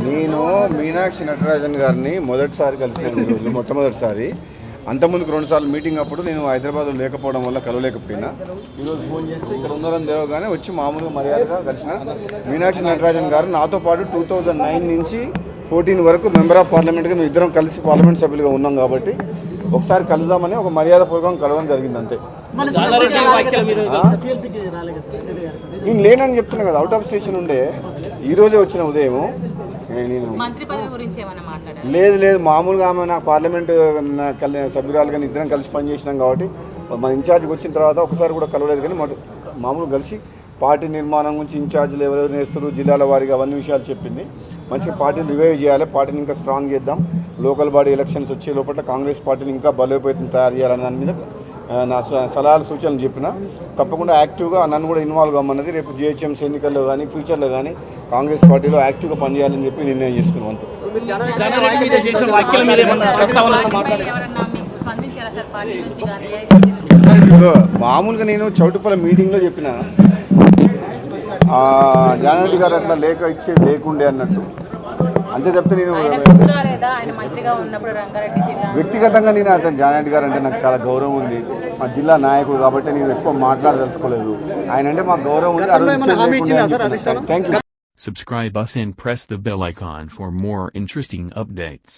నేను మీనాక్షి నటరాజన్ గారిని మొదటిసారి కలిసిన రోజు మొట్టమొదటిసారి, అంతకుముందుకు 2 సార్లు మీటింగ్ అప్పుడు నేను హైదరాబాద్లో లేకపోవడం వల్ల కలవలేకపోయినా, ఈరోజు ఫోన్ చేస్తే ఇక్కడ ఉన్నారని తెలవగానే వచ్చి మామూలుగా మర్యాదగా కలిసిన. మీనాక్షి నటరాజన్ గారు నాతో పాటు 2009 నుంచి 14 వరకు మెంబర్ ఆఫ్ పార్లమెంట్గా మేము ఇద్దరం కలిసి పార్లమెంట్ సభ్యులుగా ఉన్నాం కాబట్టి ఒకసారి కలుద్దామని ఒక మర్యాదపూర్వకం కలవడం జరిగింది అంతే. నేను లేనని చెప్తున్నా కదా, అవుట్ ఆఫ్ స్టేషన్ ఉండే ఈరోజే వచ్చిన ఉదయం. నేను లేదు మామూలుగా ఆమె నాకు పార్లమెంట్ సభ్యురాలు కానీ ఇద్దరం కలిసి పనిచేసినాం కాబట్టి మన ఇన్ఛార్జ్కి వచ్చిన తర్వాత ఒకసారి కూడా కలవలేదు. కానీ మామూలుగా కలిసి పార్టీ నిర్మాణం గురించి ఇన్ఛార్జ్లు ఎవరెవరు నేస్తారు జిల్లాల వారికి అవన్నీ విషయాలు చెప్పింది. మంచిగా పార్టీని రివైవ్ చేయాలి, పార్టీని ఇంకా స్ట్రాంగ్ చేద్దాం, లోకల్ బాడీ ఎలక్షన్స్ వచ్చే లోపల కాంగ్రెస్ పార్టీని ఇంకా బలోపేతం తయారు చేయాలనే దాని మీద నా సలహాలు సూచనలు చెప్పిన. తప్పకుండా యాక్టివ్గా నన్ను కూడా ఇన్వాల్వ్ అవ్వమన్నది. రేపు జిహెచ్ఎంసీ ఎన్నికల్లో కానీ ఫ్యూచర్లో కానీ కాంగ్రెస్ పార్టీలో యాక్టివ్గా పనిచేయాలని చెప్పి నిర్ణయం చేసుకున్నాం అంతే. మామూలుగా నేను చౌటుపల్లి మీటింగ్లో చెప్పిన, జానారెడ్డి గారు అట్లా లేఖ ఇచ్చేది లేకుండే అన్నట్టు అంతే చెప్తే. నేను వ్యక్తిగతంగా నేను అతను జానారెడ్డి గారు అంటే నాకు చాలా గౌరవం ఉంది, మా జిల్లా నాయకుడు కాబట్టి నేను ఎక్కువ మాట్లాడదలుచుకోలేదు. ఆయన అంటే మాకు గౌరవం ఉంది. Thank you. Subscribe us and press the bell icon for more interesting updates.